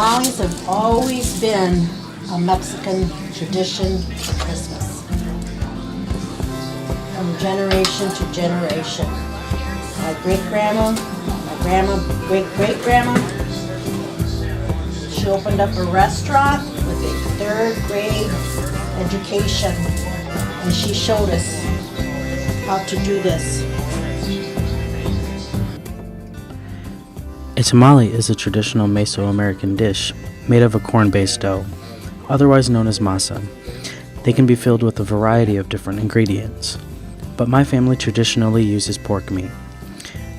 Tamales have always been a Mexican tradition for Christmas, from generation to generation. My great-grandma, my grandma, great-great-grandma, she opened up a restaurant with a third grade education, and she showed us how to do this. A tamale is a traditional Mesoamerican dish made of a corn-based dough, otherwise known as masa. They can be filled with a variety of different ingredients, but my family traditionally uses pork meat.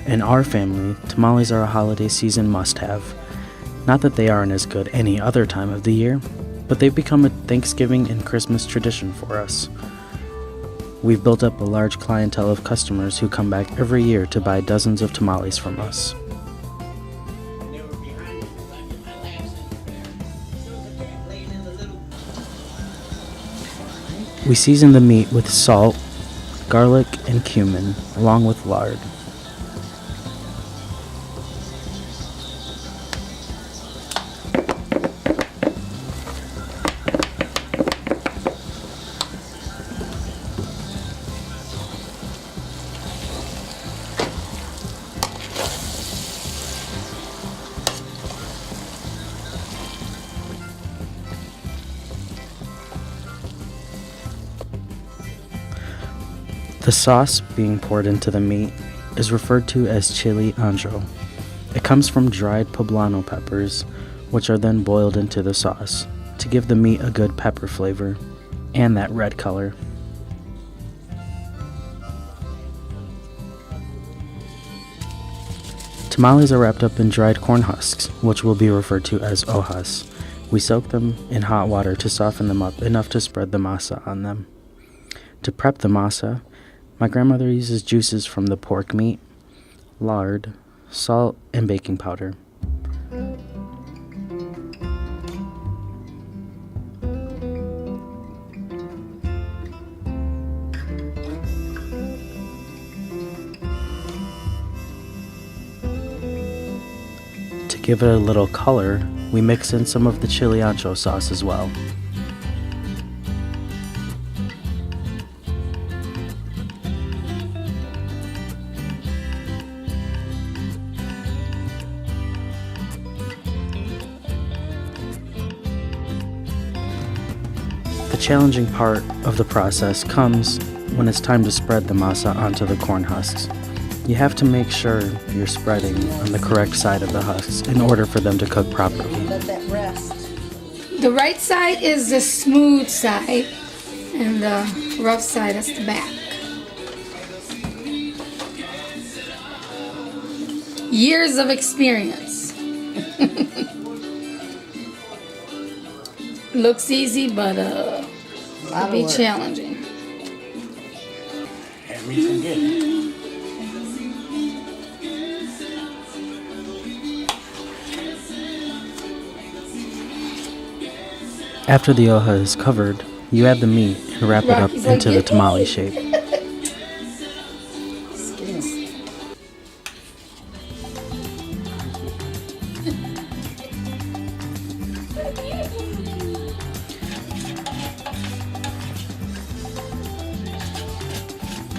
In our family, tamales are a holiday season must-have. Not that they aren't as good any other time of the year, but they've become a Thanksgiving and Christmas tradition for us. We've built up a large clientele of customers who come back every year to buy dozens of tamales from us. We season the meat with salt, garlic, and cumin, along with lard. The sauce being poured into the meat is referred to as chili ancho. It comes from dried poblano peppers, which are then boiled into the sauce to give the meat a good pepper flavor and that red color. Tamales are wrapped up in dried corn husks, which will be referred to as hojas. We soak them in hot water to soften them up enough to spread the masa on them. To prep the masa, my grandmother uses juices from the pork meat, lard, salt, and baking powder. To give it a little color, we mix in some of the chili ancho sauce as well. The challenging part of the process comes when it's time to spread the masa onto the corn husks. You have to make sure you're spreading on the correct side of the husks in order for them to cook properly. Let that rest. The right side is the smooth side, and the rough side is the back. Years of experience. Looks easy, but it'll be challenging. Hand me some good. After the hoja is covered, you add the meat and wrap it up into the tamale shape.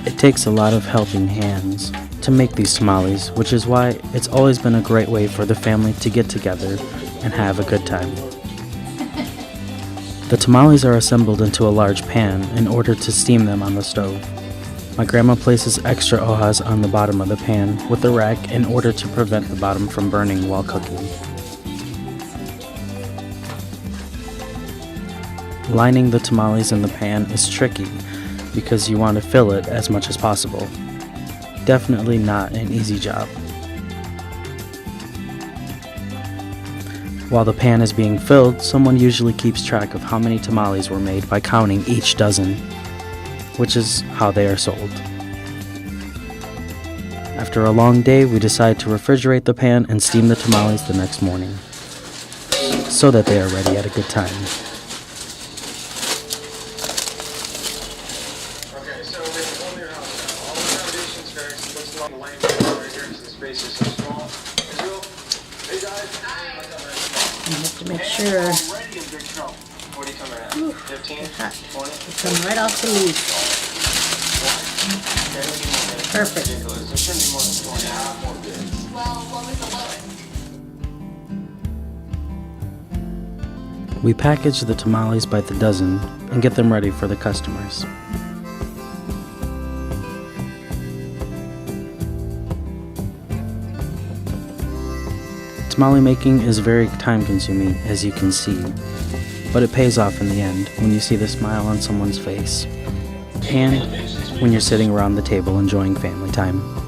It takes a lot of helping hands to make these tamales, which is why it's always been a great way for the family to get together and have a good time. The tamales are assembled into a large pan in order to steam them on the stove. My grandma places extra hojas on the bottom of the pan with a rack in order to prevent the bottom from burning while cooking. Lining the tamales in the pan is tricky because you want to fill it as much as possible. Definitely not an easy job. While the pan is being filled, someone usually keeps track of how many tamales were made by counting each dozen, which is how they are sold. After a long day, we decide to refrigerate the pan and steam the tamales the next morning, so that they are ready at a good time. Okay, so we have a whole new house now. All the foundation's fixed. Looks like the lane right here because the space is so small. Hey, guys. Hi. You have to make sure Already in big trouble. What are you coming at? 15? hot. 20? They come right off the meat. Perfect. Ridiculous. It shouldn't be more than 20. More good. Well, what was the lowest? We package the tamales by the dozen and get them ready for the customers. Tamale making is very time consuming, as you can see, but it pays off in the end when you see the smile on someone's face and when you're sitting around the table enjoying family time.